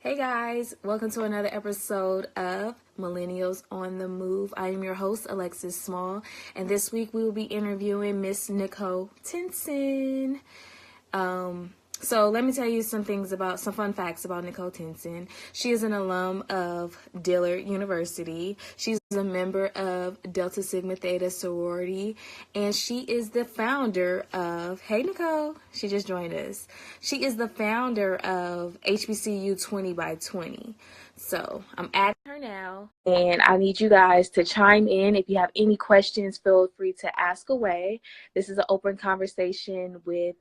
Hey guys, welcome to another episode of Millennials on the Move. I am your host, Alexis Small, and this week we will be interviewing Miss Nicole Tinson. So let me tell you some fun facts about Nicole Tinson. She is an alum of Dillard University. She's a member of Delta Sigma Theta sorority, and she is the founder of, hey Nicole, she just joined us. She is the founder of HBCU 20 by 20. So I'm adding her now, and I need you guys to chime in. If you have any questions, feel free to ask away. This is an open conversation with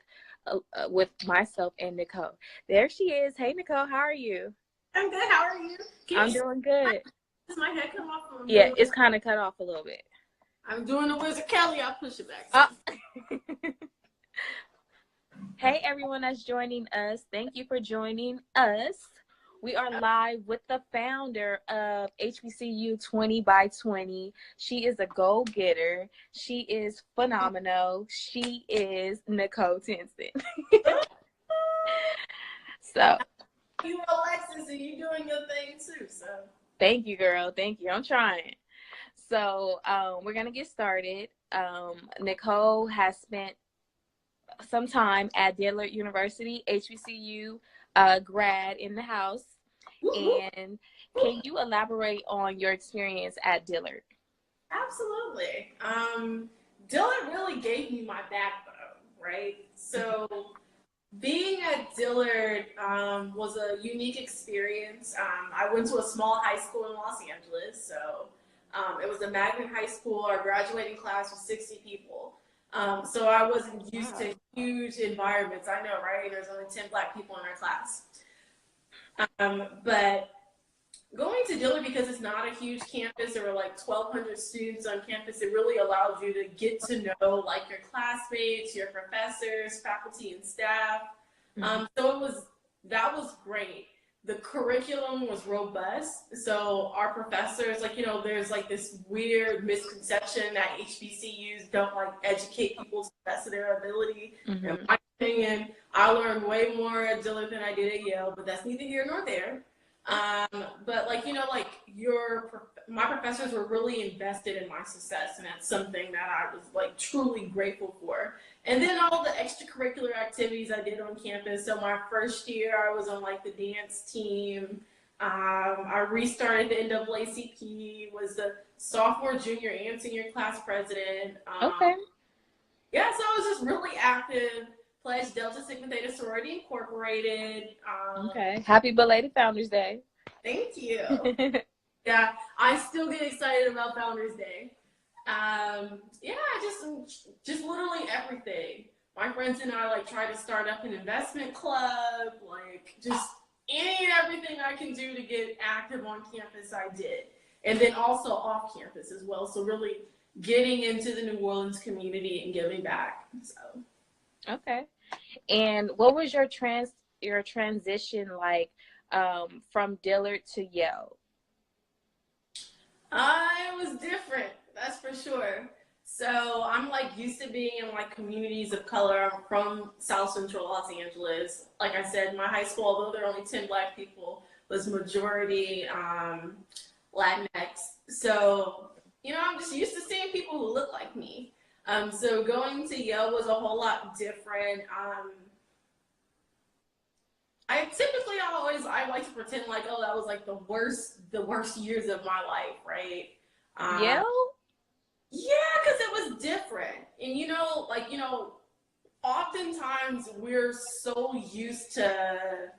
myself and Nicole. There she is. Hey Nicole, how are you? I'm good. How are you? I'm doing good. Does my head come off? Yeah, it's kind of cut off a little bit. I'm doing the Wizard Kelly. I'll push it back. Hey everyone that's joining us. Thank you for joining us. We are live with the founder of HBCU 20 by 20. She is a go-getter. She is phenomenal. She is Nicole Tinson. So, you Alexis, and you doing your thing too. So, thank you, girl. Thank you. I'm trying. So, we're gonna get started. Nicole has spent some time at Dillard University, HBCU grad in the house. And can you elaborate on your experience at Dillard? Absolutely. Dillard really gave me my backbone, right? So being at Dillard was a unique experience. I went to a small high school in Los Angeles. So it was a magnet high school. Our graduating class was 60 people. So I wasn't used to huge environments. I know, right? There's only 10 Black people in our class. But going to Dillard, because it's not a huge campus, there were like 1,200 students on campus, it really allows you to get to know like your classmates, your professors, faculty, and staff. So that was great. The curriculum was robust. So our professors, there's like this weird misconception that HBCUs don't like educate people to the best of their ability. In my opinion, I learned way more at Dillard than I did at Yale, but that's neither here nor there. But my professors were really invested in my success, and that's something that I was like truly grateful for. And then all the extracurricular activities I did on campus. So my first year, I was on like the dance team. I restarted the NAACP, was the sophomore, junior, and senior class president. Okay. Yeah, so I was just really active. Pledged Delta Sigma Theta sorority incorporated. Okay. Happy belated Founders Day. Thank you. Yeah, I still get excited about Founders Day. Just literally everything. My friends and I try to start up an investment club, just any and everything I can do to get active on campus, I did. And then also off campus as well. So really getting into the New Orleans community and giving back. So. Okay. And what was your transition like from Dillard to Yale? It was different, that's for sure. So I'm used to being in communities of color. I'm from South Central Los Angeles. Like I said, my high school, although there are only 10 Black people, was majority Latinx. So, I'm just used to seeing people who look like me. So going to Yale was a whole lot different. I like to pretend that was the worst years of my life, right? Yale? Yeah, because it was different. And oftentimes we're so used to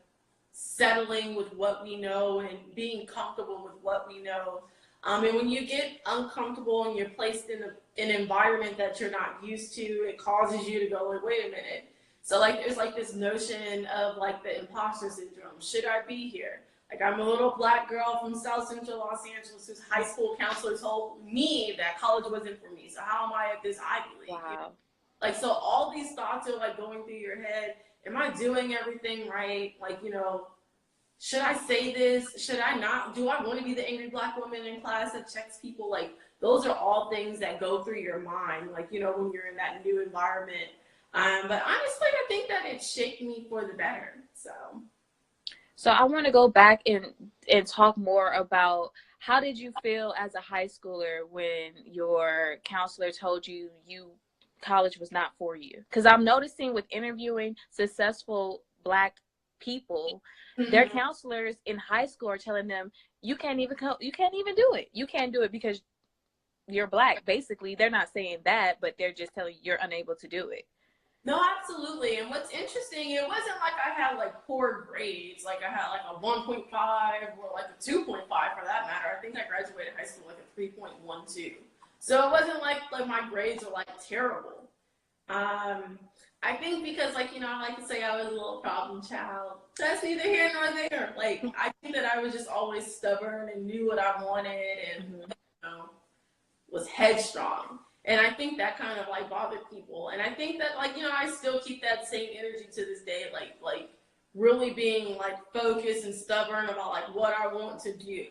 settling with what we know and being comfortable with what we know. And when you get uncomfortable and you're placed in an environment that you're not used to, it causes you to go wait a minute. So there's this notion of the imposter syndrome. Should I be here? I'm a little Black girl from South Central Los Angeles whose high school counselor told me that college wasn't for me. So how am I at this Ivy League? Wow. So all these thoughts are going through your head. Am I doing everything right? Should I say this? Should I not? Do I want to be the angry Black woman in class that checks people? Those are all things that go through your mind, when you're in that new environment. But honestly, I think that it shaped me for the better. So I want to go back and talk more about how did you feel as a high schooler when your counselor told you college was not for you? Because I'm noticing with interviewing successful Black people, their counselors in high school are telling them you can't even do it. You can't do it because you're Black. Basically, they're not saying that, but they're just telling you you're unable to do it. No, absolutely. And what's interesting, it wasn't like I had like poor grades. Like I had like a 1.5 or like a 2.5 for that matter. I think I graduated high school like a 3.12. So it wasn't like my grades were like terrible. I think because like, I like to say I was a little problem child. That's neither here nor there. Like I think that I was just always stubborn and knew what I wanted and was headstrong. And I think that kind of like bothered people. And I think that like, I still keep that same energy to this day, like really being like focused and stubborn about like what I want to do.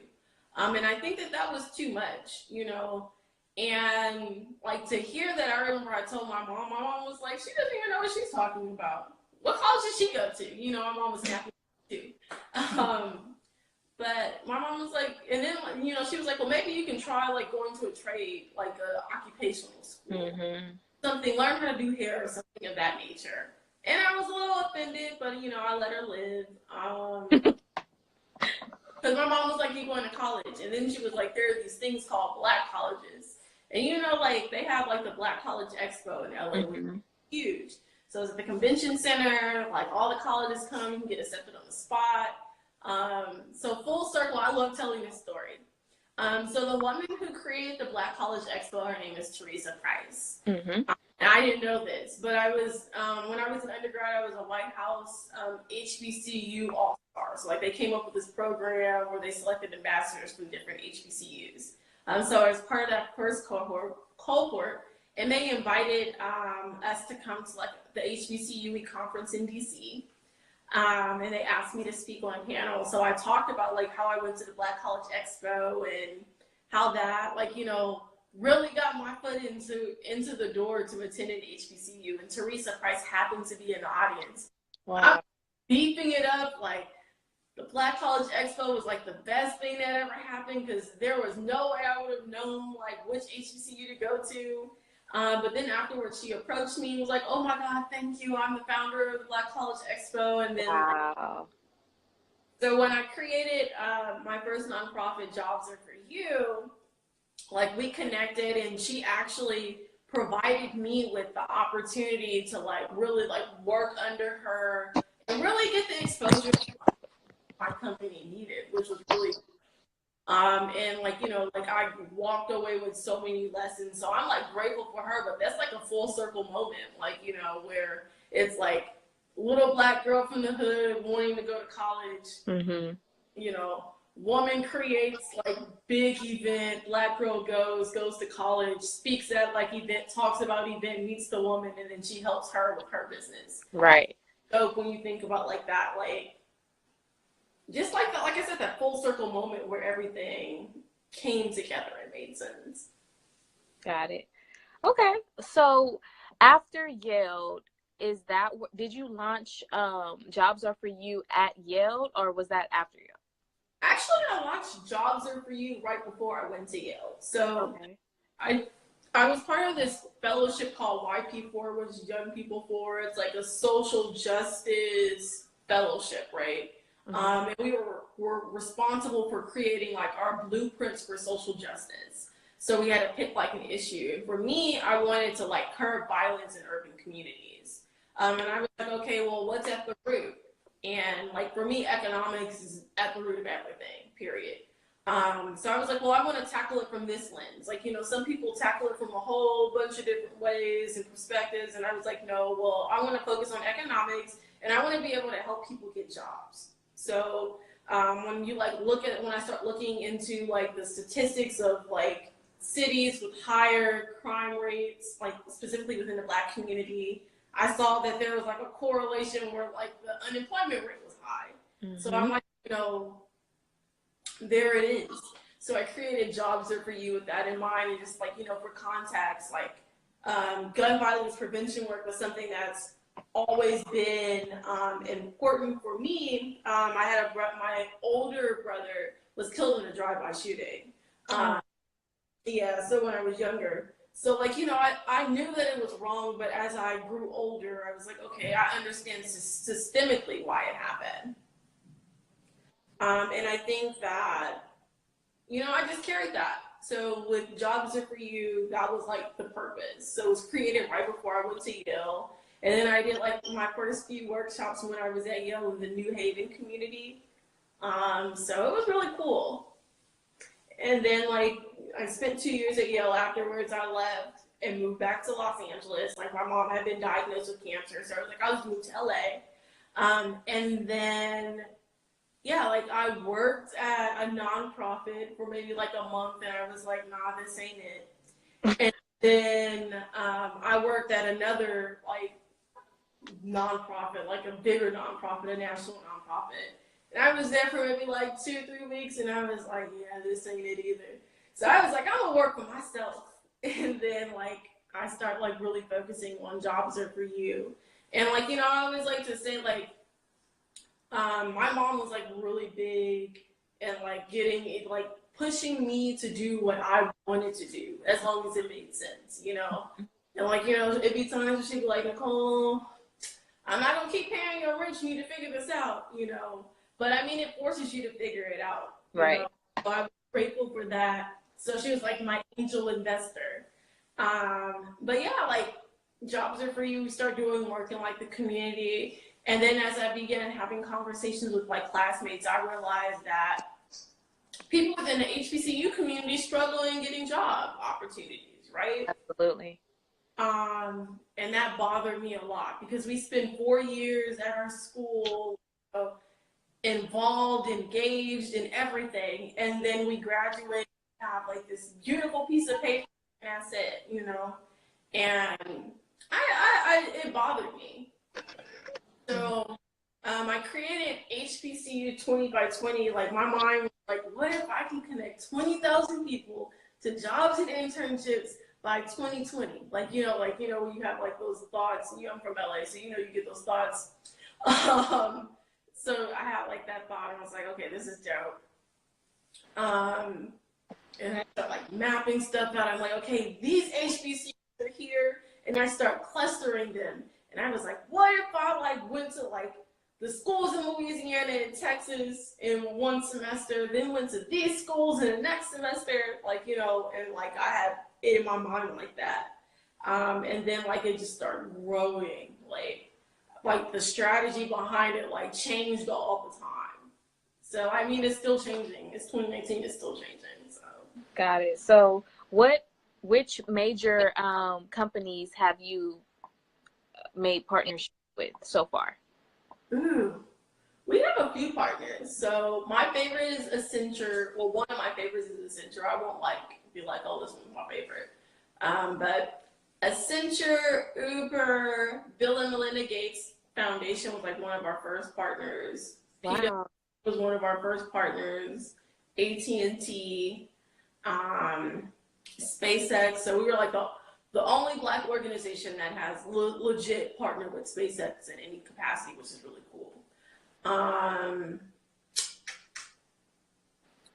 And I think that was too much, and like to hear that, I remember I told my mom was like, she doesn't even know what she's talking about. What college did she go to? My mom was happy too. But my mom was like, and then, she was like, well, maybe you can try like going to a trade, like a occupational school, something, learn how to do hair or something of that nature. And I was a little offended, but I let her live. Because my mom was like, you're going to college. And then she was like, there are these things called Black colleges. And like they have like the Black College Expo in LA, which is huge. So it's at the convention center, like all the colleges come, you can get accepted on the spot. So full circle, I love telling this story. So the woman who created the Black College Expo, her name is Teresa Price. And I didn't know this, but I was, when I was an undergrad, I was a White House HBCU All-Star. So like they came up with this program where they selected ambassadors from different HBCUs. So as part of that first cohort, and they invited us to come to like the HBCU conference in DC. And they asked me to speak on a panel. So I talked about like how I went to the Black College Expo and how that like, really got my foot into the door to attend an HBCU. And Teresa Price happened to be in the audience. Wow. I'm beefing it up like the Black College Expo was like the best thing that ever happened because there was no way I would have known like which HBCU to go to. But then afterwards, she approached me and was like, oh my God, thank you. I'm the founder of the Black College Expo. And then, so when I created my first nonprofit, Jobs Are For You, like we connected and she actually provided me with the opportunity to like really like work under her and really get the exposure my company needed, which was really and like, like I walked away with so many lessons. So I'm like grateful for her, but that's like a full circle moment, like, where it's like little Black girl from the hood wanting to go to college, woman creates like big event, Black girl goes to college, speaks at like event, talks about event, meets the woman, and then she helps her with her business. Right. So when you think about like that, like, just like that, like I said, that full circle moment where everything came together and made sense. Got it. Okay. So after Yale, did you launch Jobs Are For You at Yale or was that after Yale? Actually, I launched Jobs Are For You right before I went to Yale. So I was part of this fellowship called YP4, which is Young People For. It's like a social justice fellowship, right? And we were responsible for creating like our blueprints for social justice. So we had to pick like an issue. And for me, I wanted to like curb violence in urban communities. And I was like, okay, well, what's at the root? And like for me, economics is at the root of everything, period. So I was like, well, I want to tackle it from this lens. Like, some people tackle it from a whole bunch of different ways and perspectives. And I was like, no, well, I want to focus on economics and I want to be able to help people get jobs. So when you like when I start looking into like the statistics of like cities with higher crime rates, like specifically within the Black community, I saw that there was like a correlation where like the unemployment rate was high. So I'm like, there it is. So I created Jobs Are For You with that in mind, and just like, for context, like gun violence prevention work was something that's always been important for me. I had my older brother was killed in a drive-by shooting. Yeah, so when I was younger. So, like, you know, I knew that it was wrong, but as I grew older, I was like, okay, I understand systemically why it happened. And I think that, you know, I just carried that. So with Jobs Are For You, that was like the purpose. So it was created right before I went to Yale. And then I did like my first few workshops when I was at Yale in the New Haven community. So it was really cool. And then like I spent 2 years at Yale afterwards. I left and moved back to Los Angeles. Like my mom had been diagnosed with cancer. So I was like, I'll just move to LA. And then yeah, like I worked at a nonprofit for maybe like a month and I was like, nah, this ain't it. And then I worked at another like nonprofit, like a bigger nonprofit, a national nonprofit. And I was there for maybe like 2-3 weeks and I was like, yeah, this ain't it either. So I was like, I'm gonna work for myself. And then like I start like really focusing on Jobs Are For You. And like, you know, I always like to say like, my mom was like really big and like getting it, like pushing me to do what I wanted to do as long as it made sense, you know? And like, you know, it'd be times where she'd be like, Nicole, I'm not gonna keep paying your rent, you need to figure this out, you know? But I mean, it forces you to figure it out. Right. Know? So I'm grateful for that. So she was like my angel investor. But yeah, like Jobs Are For You, we start doing work in like the community. And then as I began having conversations with my classmates, I realized that people within the HBCU community struggle in getting job opportunities, right? Absolutely. And that bothered me a lot because we spent 4 years at our school involved, engaged in everything. And then we graduate and have like this beautiful piece of paper and that's it, you know? And it bothered me. So I created HBCU 20 by 20. Like my mind was like, what if I can connect 20,000 people to jobs and internships by 2020? Like you know, when you have like those thoughts. You know, I'm from LA, so you know you get those thoughts. So I had like that thought, and I was like, okay, this is dope. And I start like mapping stuff out. I'm like, okay, these HBCUs are here, and I start clustering them. And I was like, what if I like went to like the schools in Louisiana and Texas in one semester, then went to these schools in the next semester, like, you know, and like I had it in my mind like that. And then like it just started growing, like the strategy behind it like changed all the time. So I mean, it's still changing. It's 2019, it's still changing. So got it. So which major companies have you made partnerships with so far? Ooh, we have a few partners. So my favorite is Accenture. Well, one of my favorites is Accenture. I won't like be like, oh, this one's my favorite. But Accenture, Uber, Bill and Melinda Gates Foundation was like one of our first partners. Wow. Was one of our first partners. AT&T, SpaceX. So we were like the only Black organization that has legit partnered with SpaceX in any capacity, which is really cool.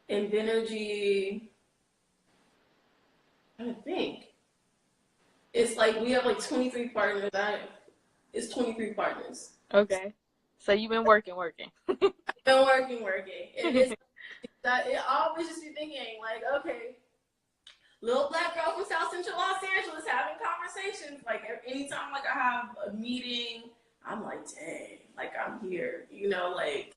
Invenergy, I think it's like we have like 23 partners. It's 23 partners. Okay, so you've been working. I've been working. It I always just be thinking like, okay, little Black girl from South Central Los Angeles having conversations. Like anytime like I have a meeting, I'm like, dang, like I'm here. You know, like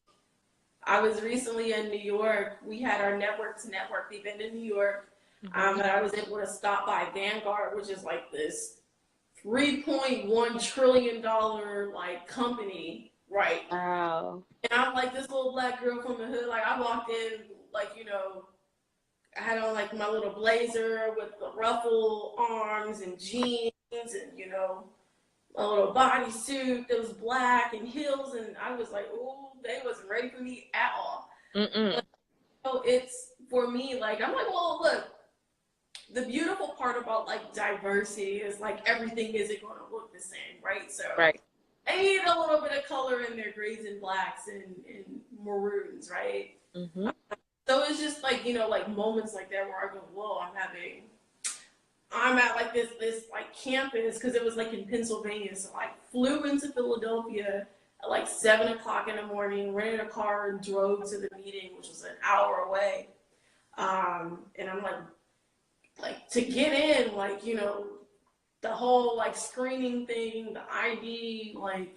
I was recently in New York. We had our network to network event in New York. And I was able to stop by Vanguard, which is like this $3.1 trillion like company, right? Wow. And I'm like this little Black girl from the hood. Like I walked in, like, you know, I had on like my little blazer with the ruffle arms and jeans and, you know, a little bodysuit that was black and heels. And I was like, oh, they wasn't ready for me at all. So it's for me, like, I'm like, well, look, the beautiful part about like diversity is like everything isn't going to look the same, right? So right. they need a little bit of color in their grays and blacks and maroons, right? Mm-hmm. So it's just like, you know, like moments like that where I go, whoa, I'm at like this like campus, because it was like in Pennsylvania. So I flew into Philadelphia at like 7 o'clock in the morning, rented a car and drove to the meeting, which was an hour away. And I'm like to get in, like, you know, the whole like screening thing, the ID, like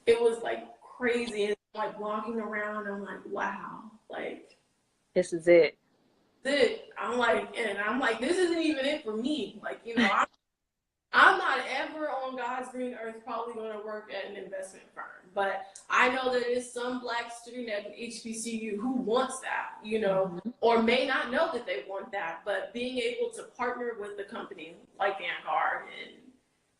it was like crazy. And like walking around, I'm like, wow, like This is it. I'm like, this isn't even it for me. Like, you know, I'm not ever on God's green earth probably going to work at an investment firm, but I know there is some Black student at an HBCU who wants that, you know, or may not know that they want that, but being able to partner with the company like Vanguard and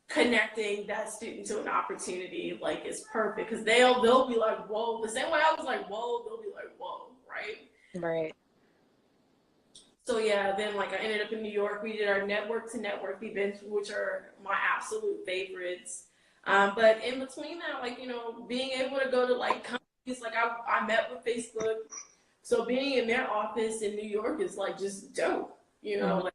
connecting that student to an opportunity, like, is perfect, because they'll be like, whoa, the same way I was like, whoa, they'll be like, whoa, right? Right. So yeah, then like I ended up in New York. We did our network to network events, which are my absolute favorites. But in between that, like, you know, being able to go to like companies, like I met with Facebook. So being in their office in New York is like just dope. You know, like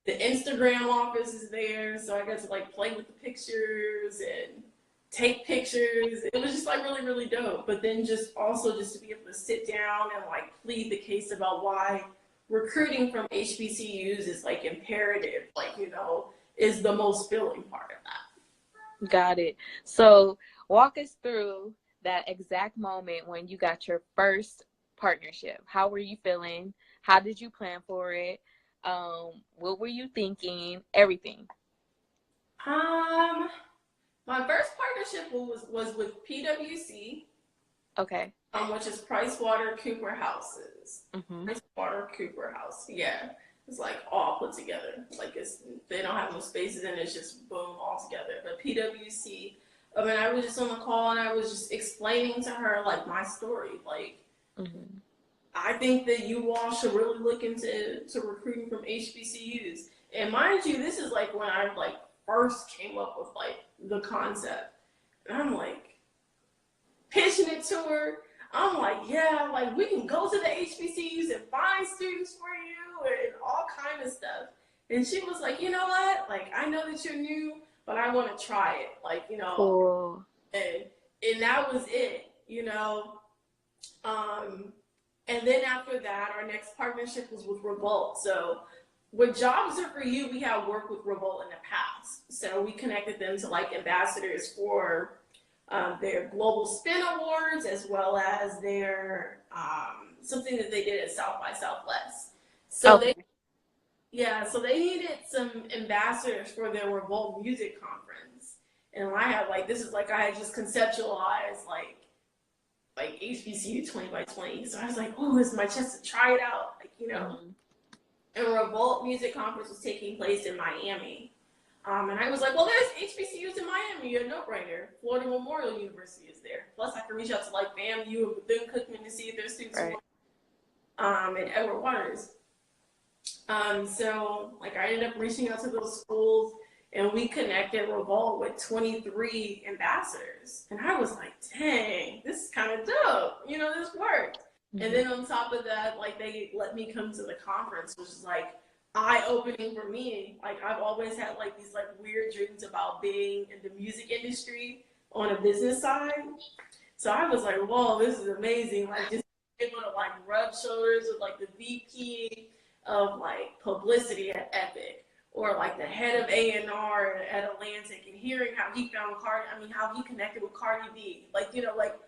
the Instagram office is there. So I got to like play with the pictures and take pictures. It was just like really, really dope. But then just to be able to sit down and like plead the case about why recruiting from HBCUs is like imperative, like, you know, is the most filling part of that. Got it. So walk us through that exact moment when you got your first partnership. How were you feeling? How did you plan for it? What were you thinking? Everything. My first partnership was with PwC. Okay. Which is PricewaterhouseCoopers. PricewaterhouseCoopers, yeah. It's like all put together. Like they don't have no spaces and it's just boom all together. But PwC, I mean, I was just on the call and I was just explaining to her like my story. Like, I think that you all should really look into recruiting from HBCUs. And mind you, this is like when I like first came up with like the concept. And I'm like pitching it to her. I'm like, yeah, like we can go to the HBCUs and find students for you and all kind of stuff. And she was like, you know what? Like, I know that you're new, but I want to try it. Like, you know, cool. and that was it, you know. And then after that, our next partnership was with Revolt. So with Jobs Are For You, we have worked with Revolt in the past. So we connected them to like ambassadors for their Global Spin Awards, as well as their something that they did at South by Southwest. So they needed some ambassadors for their Revolt Music Conference. And I had just conceptualized like HBCU 20 by 20. So I was like, oh, this is my chance to try it out. Like, you know. And Revolt Music Conference was taking place in Miami. And I was like, well, there's HBCUs in Miami, a no-brainer. Florida Memorial University is there. Plus, I can reach out to like FAMU and Bethune-Cookman to see if there's students and Edward Waters. So like I ended up reaching out to those schools, and we connected Revolt with 23 ambassadors. And I was like, dang, this is kind of dope. You know, this worked. And then on top of that, like they let me come to the conference, which is like eye-opening for me. Like I've always had like these like weird dreams about being in the music industry on a business side. So I was like, whoa, this is amazing. Like just able to like rub shoulders with like the VP of like publicity at Epic, or like the head of A&R at Atlantic, and hearing how he how he connected with Cardi B. Like, you know, like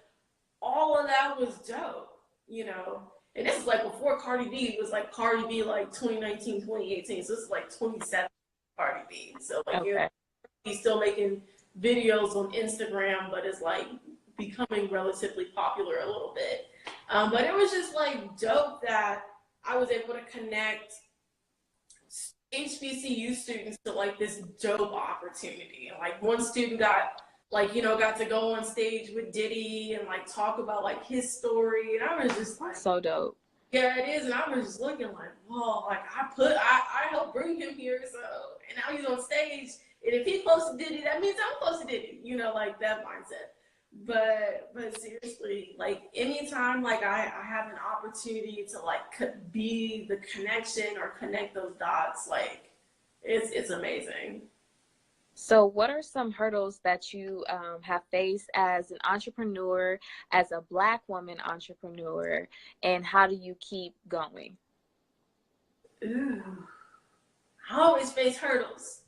all of that was dope, you know. And this is like before Cardi B was like Cardi B, like 2019, 2018. So this is like 27 Cardi B. So like, you know, he's still making videos on Instagram, but it's like becoming relatively popular a little bit. But it was just like dope that I was able to connect HBCU students to like this dope opportunity. And like one student got to go on stage with Diddy and like talk about like his story. And I was just like, so dope. Yeah, it is. And I was just looking like, whoa, like I helped bring him here. So, and now he's on stage And if he's close to Diddy, that means I'm close to Diddy, you know, like that mindset. But seriously, like anytime like I have an opportunity to like be the connection or connect those dots, like it's amazing. So what are some hurdles that you have faced as an entrepreneur, as a Black woman entrepreneur, and how do you keep going? Ooh, I always face hurdles.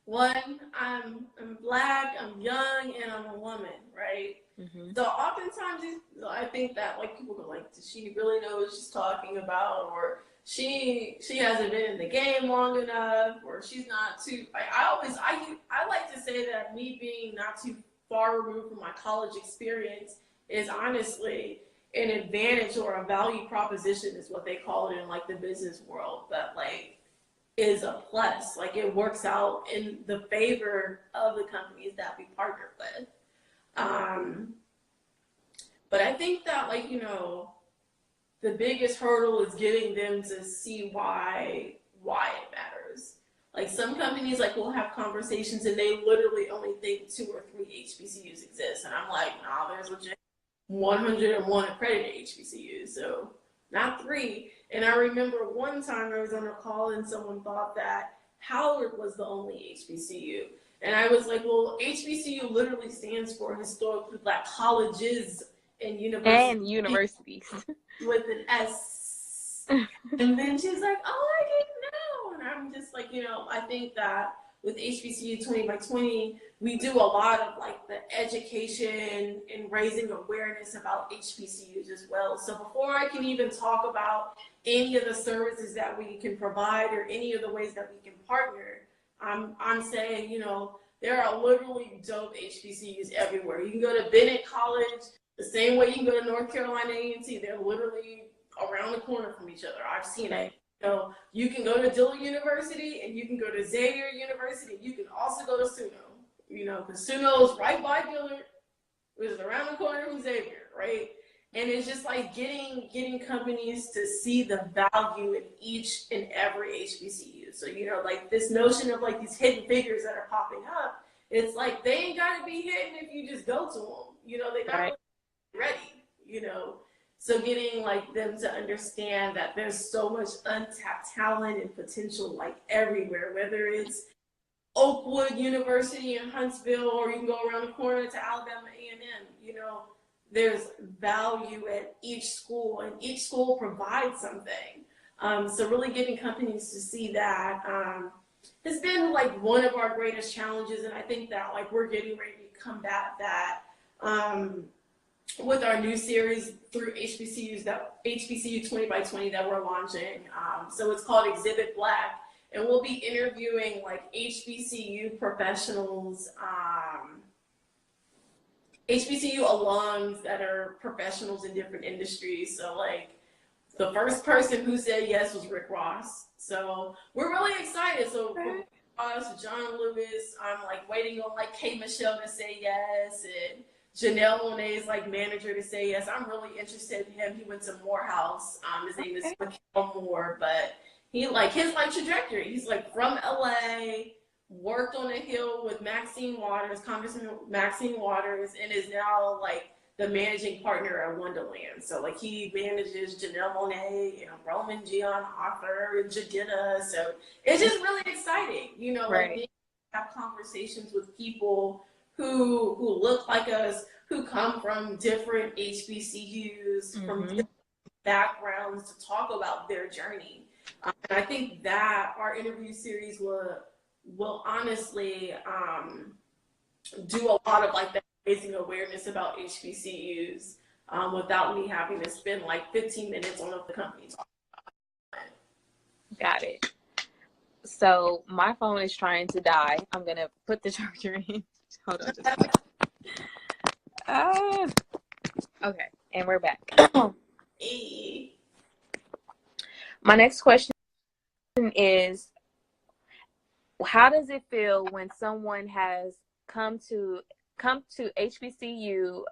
One, I'm Black, I'm young, and I'm a woman, right? Mm-hmm. So oftentimes I think that like people go like, does she really know what she's talking about, or she hasn't been in the game long enough, or she's not too. I like to say that me being not too far removed from my college experience is honestly an advantage or a value proposition is what they call it in like the business world, that like is a plus. Like it works out in the favor of the companies that we partner with. But I think that like, you know, the biggest hurdle is getting them to see why it matters. Like some companies like will have conversations and they literally only think 2 or 3 HBCUs exist. And I'm like, nah, there's legit 101 accredited HBCUs. So not 3. And I remember one time I was on a call and someone thought that Howard was the only HBCU. And I was like, well, HBCU literally stands for historically Black colleges and universities. And universities. With an S. And then she's like, oh, I didn't know. And I'm just like, you know, I think that with HBCU 20 by 20, we do a lot of like the education and raising awareness about HBCUs as well. So before I can even talk about any of the services that we can provide or any of the ways that we can partner, I'm saying, you know, there are literally dope HBCUs everywhere. You can go to Bennett College the same way you can go to North Carolina A&T. They're literally around the corner from each other. I've seen it. You know, you can go to Dillard University and you can go to Xavier University. You can also go to SUNO, you know, because SUNO is right by Dillard, which is around the corner from Xavier, right? And it's just like getting companies to see the value in each and every HBCU. So, you know, like this notion of like these hidden figures that are popping up, it's like they ain't got to be hidden if you just go to them. You know, they're not Right. ready, you know. So getting like them to understand that there's so much untapped talent and potential like everywhere, whether it's Oakwood University in Huntsville or you can go around the corner to Alabama A&M, you know, there's value at each school and each school provides something. So really getting companies to see that has been like one of our greatest challenges, and I think that like we're getting ready to combat that with our new series through HBCU 20 by 20 that we're launching. So it's called Exhibit Black, and we'll be interviewing like HBCU professionals, HBCU alums that are professionals in different industries. So like the first person who said yes was Rick Ross. So we're really excited. So for us, John Lewis, I'm like waiting on like K. Michelle to say yes, and Janelle Monet's like manager to say yes. I'm really interested in him. He went to Morehouse. His name is Mikhail Moore, but he like his like trajectory. He's like from LA, worked on the Hill with Maxine Waters, Congressman Maxine Waters, and is now like the managing partner at Wonderland. So like he manages Janelle Monáe and Roman Gion Arthur and Jadena. So it's just really exciting, you know, Right. like being able to have conversations with people who look like us, who come from different HBCUs, from different backgrounds to talk about their journey. And I think that our interview series will honestly do a lot of like that raising awareness about HBCUs without me having to spend like 15 minutes on the company talk about it. Got it. So my phone is trying to die. I'm gonna put the charger in. Hold on. Okay, and we're back. My next question is, how does it feel when someone has come to HBCU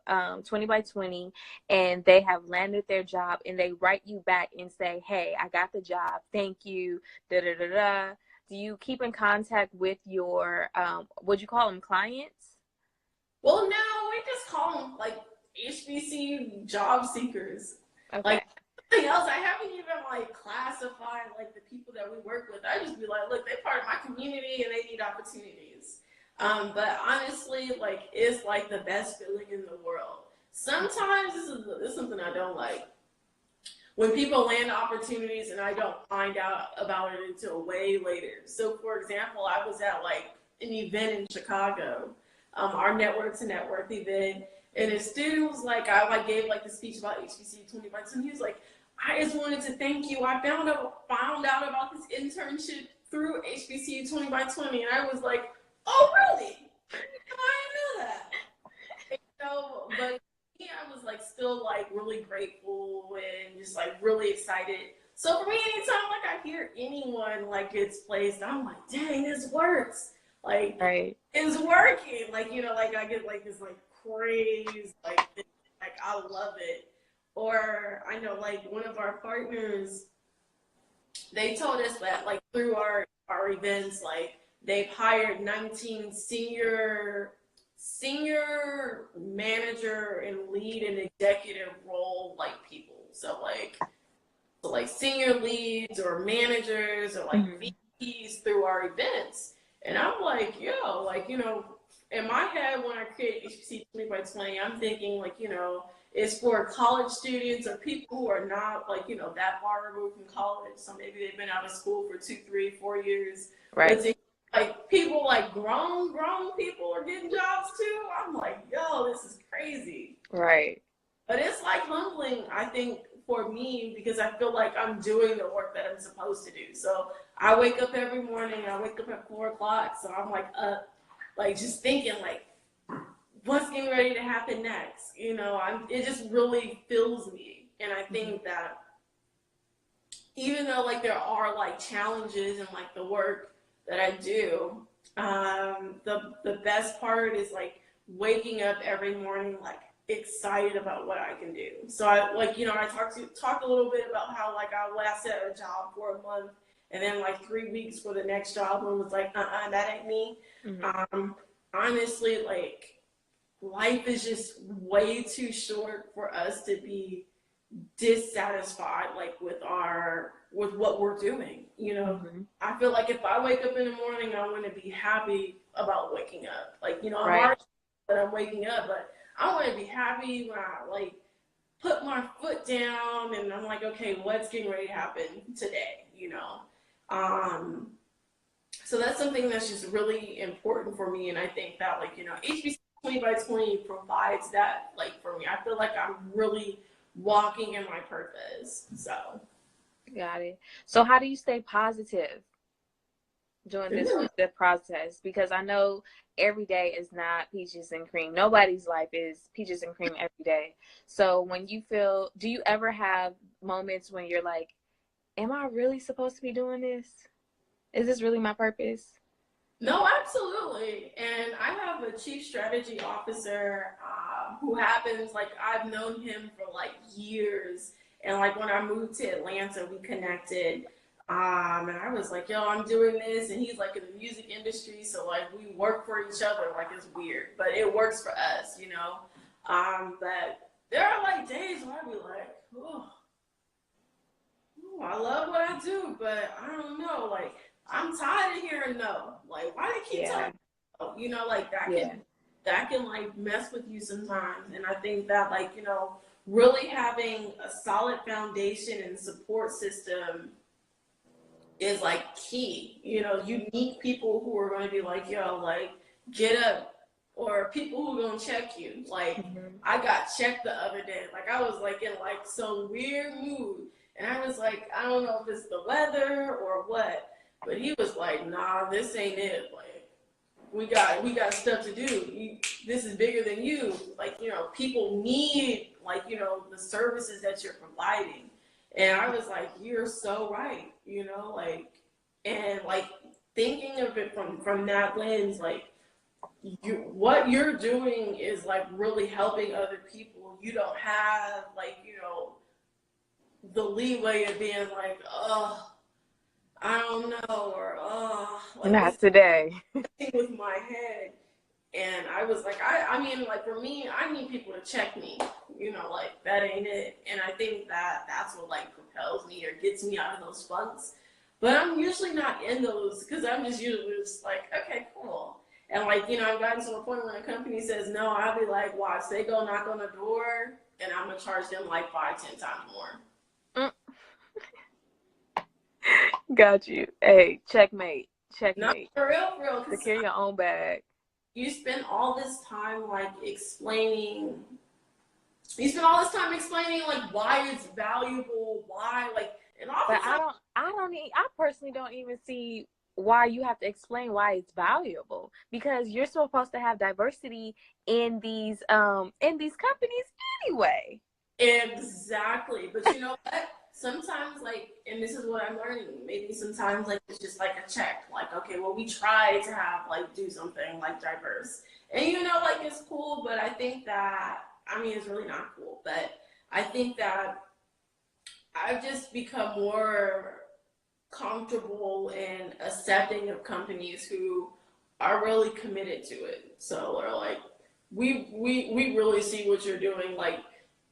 20 by 20 and they have landed their job and they write you back and say, hey, I got the job, thank you, da da da da. do you keep in contact with your, would you call them clients? Well, no, we just call them like HBCU job seekers. Okay. Like something else, I haven't even like classified like the people that we work with. I just be like, look, they're part of my community and they need opportunities. But honestly, like it's like the best feeling in the world. Sometimes this is something I don't like. When people land opportunities and I don't find out about it until way later. So for example, I was at like an event in Chicago, our Network to Network event, and a student was like, I like gave like the speech about HBCU 20 by 20. He was like, I just wanted to thank you. I found out about this internship through HBCU 20 by 20. And I was like, oh really? I didn't know that. But I was like still like really grateful and just like really excited. So for me, anytime like I hear anyone like gets placed, I'm like, dang, this works. Like it's working. Like, like I get like this like craze, like I love it. Or I know like one of our partners, they told us that like through our events, like they've hired 19 senior manager and lead and executive role like people. So like senior leads or managers or like VPs through our events. And I'm like, yo, like, in my head when I create HBC 20 by 20, I'm thinking like, it's for college students or people who are not like, that far removed from college. So maybe they've been out of school for 2, 3, 4 years. Right. Like people like grown people are getting jobs too. I'm like, yo, this is crazy. Right. But it's like humbling, I think, for me, because I feel like I'm doing the work that I'm supposed to do. So I wake up every morning, I wake up at 4 o'clock. So I'm like up, like just thinking like, what's getting ready to happen next? It just really fills me. And I think that even though like there are like challenges and like the work that I do, the best part is like waking up every morning like excited about what I can do. So I like, I talked a little bit about how like I lasted at a job for a month and then like 3 weeks for the next job and was like, that ain't me. Honestly, like life is just way too short for us to be dissatisfied like with what we're doing. I feel like if I wake up in the morning, I want to be happy about waking up. Like, I'm already that I'm waking up, but I want to be happy when I like put my foot down and I'm like, okay, what's getting ready to happen today? So that's something that's just really important for me. And I think that like, HBC 20 by 20 provides that like for me. I feel like I'm really walking in my purpose. So got it. So how do you stay positive during the process? Because I know every day is not peaches and cream. Nobody's life is peaches and cream every day. So when you feel, do you ever have moments when you're like, am I really supposed to be doing this? Is this really my purpose? No, absolutely. And I have a chief strategy officer who happens, like, I've known him for, like, years. And, like, when I moved to Atlanta, we connected. And I was like, yo, I'm doing this. And he's, like, in the music industry. So, like, we work for each other. Like, it's weird. But it works for us, But there are, like, days where I be like, oh, I love what I do. But I don't know, like, I'm tired of hearing no. Like, why do they keep telling me no? Like that can like mess with you sometimes. And I think that like, really having a solid foundation and support system is like key. You need people who are going to be like, yo, like get up, or people who are going to check you. Like I got checked the other day. Like I was like in like some weird mood. And I was like, I don't know if it's the weather or what. But he was like, nah, this ain't it. Like, we got stuff to do. This is bigger than you. Like, people need, like, the services that you're providing. And I was like, you're so right, and like thinking of it from that lens, like, what you're doing is like really helping other people. You don't have like, the leeway of being like, oh, I don't know, or like Not this today. thing with my head. And I was like, I mean, like for me, I need people to check me, like that ain't it. And I think that that's what like propels me or gets me out of those funks. But I'm usually not in those because I'm just usually just like, okay, cool. And like, I've gotten to a point when a company says no, I'll be like, watch, they go knock on the door and I'm gonna charge them like 5-10 times more. Got you. Hey, checkmate. No, Checkmate. for real, because Secure your own bag. you spend all this time like explaining like why it's valuable, why like, and But oftentimes I personally don't even see why you have to explain why it's valuable, because you're supposed to have diversity in these companies anyway. exactly. But you know what? Sometimes like, and this is what I'm learning, maybe sometimes like it's just like a check, like, okay, well we try to have like do something like diverse. And like it's cool, but I think that it's really not cool. But I think that I've just become more comfortable and accepting of companies who are really committed to it. So they're like, we really see what you're doing. Like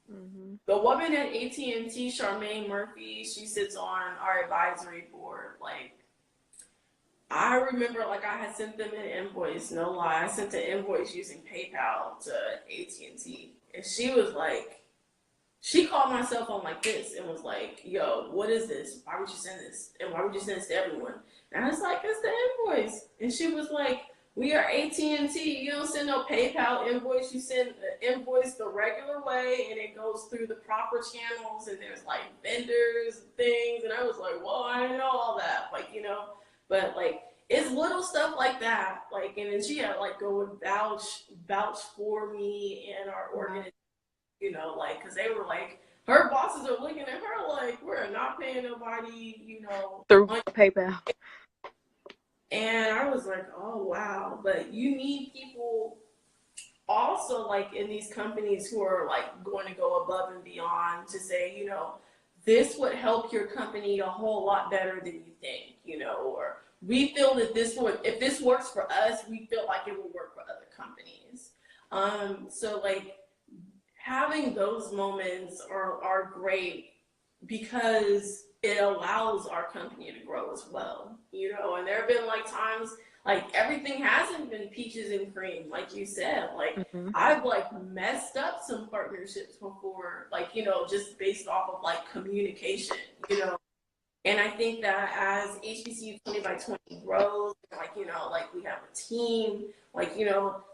the woman at AT&T, Charmaine Murphy, she sits on our advisory board. Like I remember, like I had sent them an invoice. No lie, I sent an invoice using PayPal to AT&T, and she was like. She called my cell phone like this and was like, yo, what is this? Why would you send this? And why would you send this to everyone? And I was like, it's the invoice. And she was like, we are AT&T. You don't send no PayPal invoice. You send the invoice the regular way, and it goes through the proper channels, and there's like vendors and things. And I was like, well, I didn't know all that. Like, but like, it's little stuff like that. Like, and then she had like go and vouch for me and our organization. Like, because they were like, her bosses are looking at her like, we're not paying nobody, Through money. PayPal. And I was like, oh, wow. But you need people also, like, in these companies who are, like, going to go above and beyond to say, this would help your company a whole lot better than you think, or we feel that if this works for us, we feel like it will work for other companies. So, like, having those moments are great because it allows our company to grow as well, and there have been like times like everything hasn't been peaches and cream, like you said, like I've like messed up some partnerships before, like, just based off of like communication, and I think that as HBCU 20 by 20 grows, like, like we have a team, like,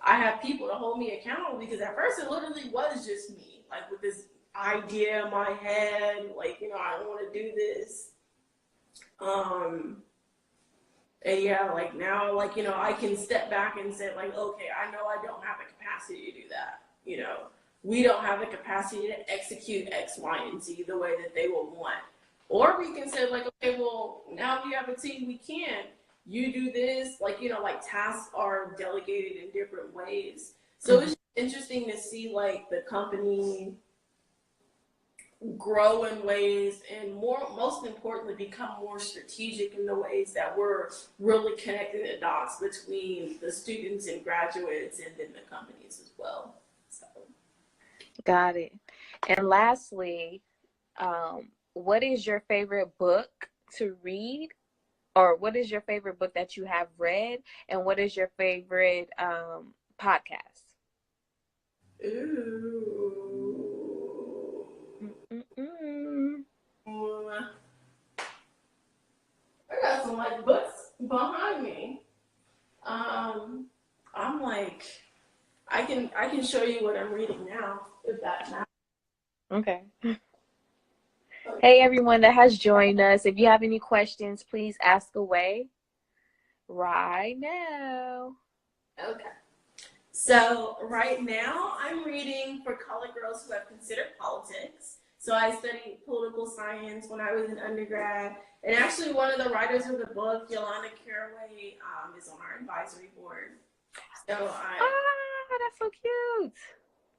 I have people to hold me accountable because at first it literally was just me, like with this idea in my head, like, I don't want to do this. And yeah, like now, like, I can step back and say like, okay, I know I don't have the capacity to do that. We don't have the capacity to execute X, Y, and Z the way that they will want. Or we can say like, okay, well, now we have a team, we can. You do this, like, like tasks are delegated in different ways. So it's interesting to see like the company grow in ways and most importantly, become more strategic in the ways that we're really connecting the dots between the students and graduates and then the companies as well. So. Got it. And lastly, what is your favorite book to read, or what is your favorite book that you have read, and what is your favorite podcast? Ooh. I got some like books behind me. I'm like, I can show you what I'm reading now, if that matters. Okay. Hey, everyone that has joined us. If you have any questions, please ask away right now. Okay. So right now I'm reading For College Girls Who Have Considered Politics. So I studied political science when I was in undergrad. And actually one of the writers of the book, Yolanda Caraway, is on our advisory board. So that's so cute.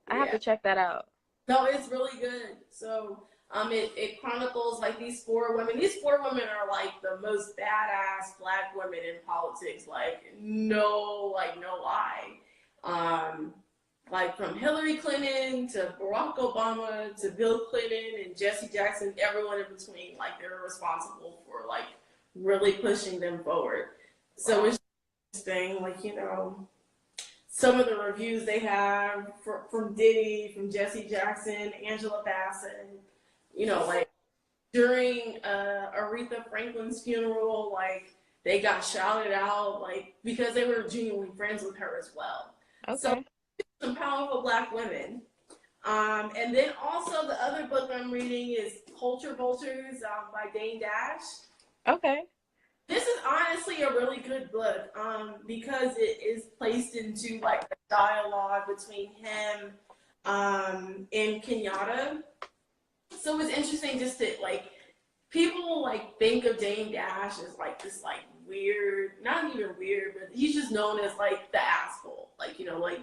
I have to check that out. No, it's really good. So It chronicles like these four women. These four women are like the most badass Black women in politics. Like no lie. Like from Hillary Clinton to Barack Obama to Bill Clinton and Jesse Jackson, everyone in between. Like they were responsible for like really pushing them forward. So it's interesting, like, you know, some of the reviews they have from Diddy, from Jesse Jackson, Angela Bassett, you know, like during Aretha Franklin's funeral, like they got shouted out, like because they were genuinely friends with her as well. Okay. So some powerful Black women. And then also the other book I'm reading is Culture Vultures by Dane Dash. Okay. This is honestly a really good book because it is placed into like a dialogue between him and Kenyatta. So it's interesting just to like people like think of Dame Dash as like this like weird, not even weird, but he's just known as like the asshole. Like, you know, like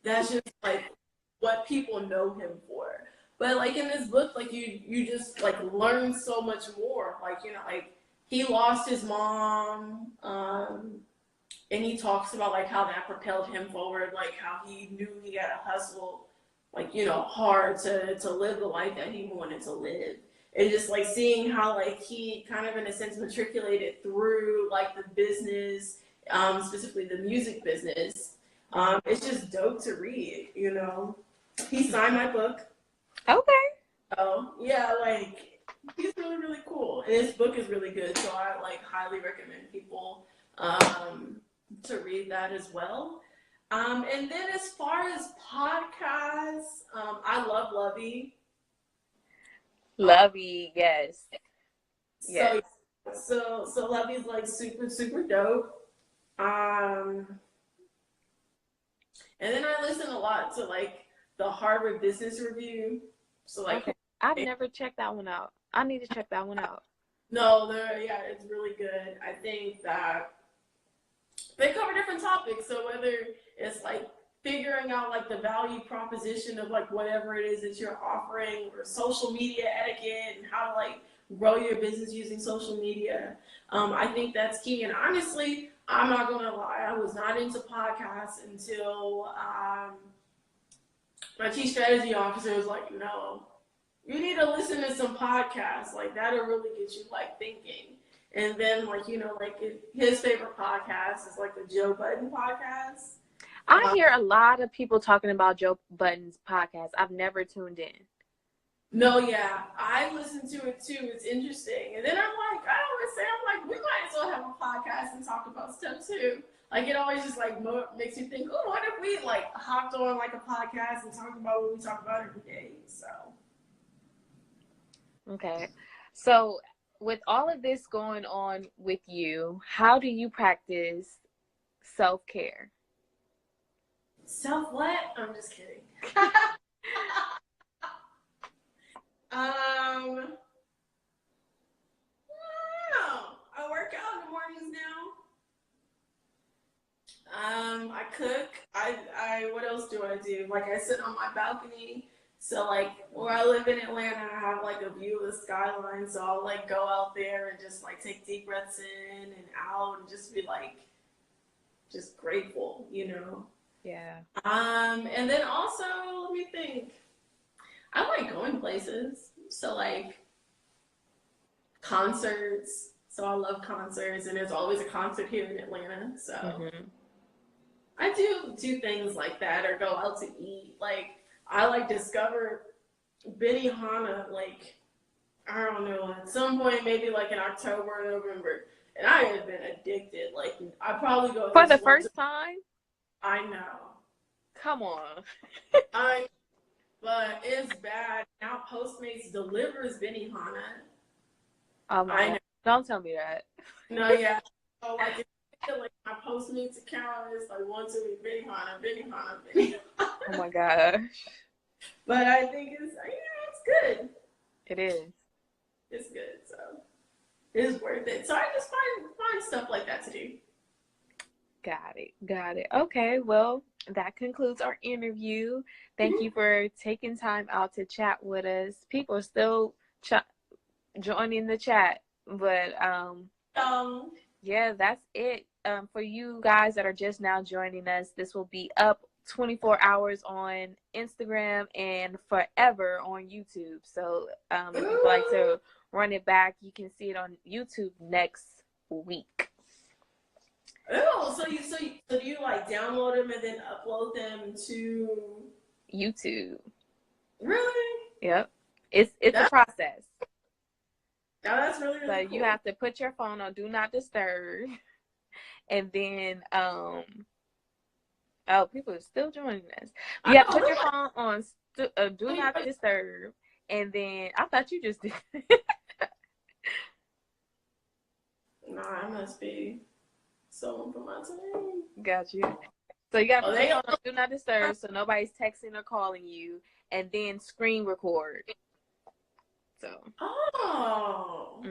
that's just like what people know him for. But like in this book, like you just like learn so much more. Like, you know, like he lost his mom, and he talks about like how that propelled him forward, like how he knew he had to hustle, like, you know, hard to live the life that he wanted to live. And just like seeing how like he kind of in a sense matriculated through like the business, specifically the music business. It's just dope to read, you know. He signed my book. Okay. Oh, yeah, like he's really, really cool. And his book is really good, so I like highly recommend people to read that as well. And then as far as podcasts, I love Lovey. Lovey, yes. Yes. So Lovey's like super, super dope. And then I listen a lot to like the Harvard Business Review. So like, okay. I've never checked that one out. I need to check that one out. No, yeah, it's really good. I think that they cover different topics. So whether it's like figuring out like the value proposition of like whatever it is that you're offering, or social media etiquette and how to like grow your business using social media, I think that's key. And honestly, I'm not gonna lie, I was not into podcasts until my chief strategy officer was like, no, you need to listen to some podcasts. Like that'll really get you like thinking. And then like, you know, like his favorite podcast is like the Joe Budden podcast. I hear a lot of people talking about Joe Budden's podcast. I've never tuned in. No, yeah, I listen to it too. It's interesting. And then I'm like, I always say, I'm like, we might as well have a podcast and talk about stuff too. Like it always just like makes you think, oh, what if we like hopped on like a podcast and talked about what we talk about every day? So. Okay. So with all of this going on with you, how do you practice self-care? Self what? I'm just kidding. I don't know. I work out in the mornings now. I cook. I what else do I do? Like I sit on my balcony. So like where I live in Atlanta, I have like a view of the skyline. So I'll like go out there and just like take deep breaths in and out and just be like, just grateful, you know? Yeah. And then also, let me think. I like going places. So like concerts. So I love concerts, and there's always a concert here in Atlanta. So I do things like that, or go out to eat. Like I like discover Benihana, like I don't know, at some point maybe like in October or November, and I have been addicted. Like I probably go for the first time. I know. Come on. But it's bad. Now Postmates delivers Benihana. Oh my God. Don't tell me that. No, yeah. So like, like my Postmates account is like once a week, Benihana. Oh my gosh. But I think it's good. It is. It's good. So it's worth it. So I just find stuff like that to do. Got it. Okay. Well, that concludes our interview. Thank you for taking time out to chat with us. People are still joining the chat, but yeah, that's it. For you guys that are just now joining us, this will be up 24 hours on Instagram and forever on YouTube. So if you'd like to run it back, you can see it on YouTube next week. Oh, so do you like download them and then upload them to YouTube? Really? Yep. It's a process. No, that's really So cool. you have to put your phone on Do Not Disturb, and then oh, people are still joining us. You have to put your phone on Do Not Disturb, and then I thought you just did. Nah, I must be someone from my team. Got you. So you got to put your phone on Do Not Disturb, so nobody's texting or calling you, and then screen record. So. Oh.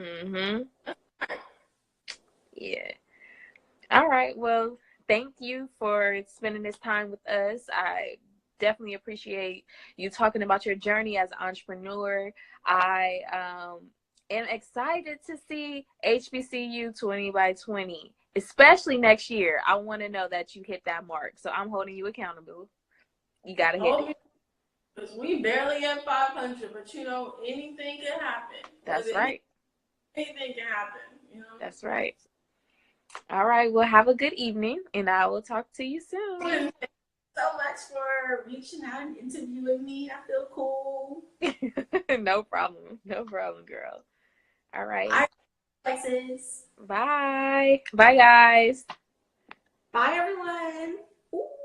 Yeah. All right. Well, thank you for spending this time with us. I definitely appreciate you talking about your journey as an entrepreneur. I am excited to see HBCU 20 by 20, especially next year. I want to know that you hit that mark. So I'm holding you accountable. You got to hit it. Because we barely at 500, but anything can happen. That's right. Anything can happen, That's right. All right. Well, have a good evening, and I will talk to you soon. Thank you so much for reaching out and interviewing me. I feel cool. No problem. No problem, girl. All right. All right, Alexis. Bye. Bye, guys. Bye, everyone. Ooh.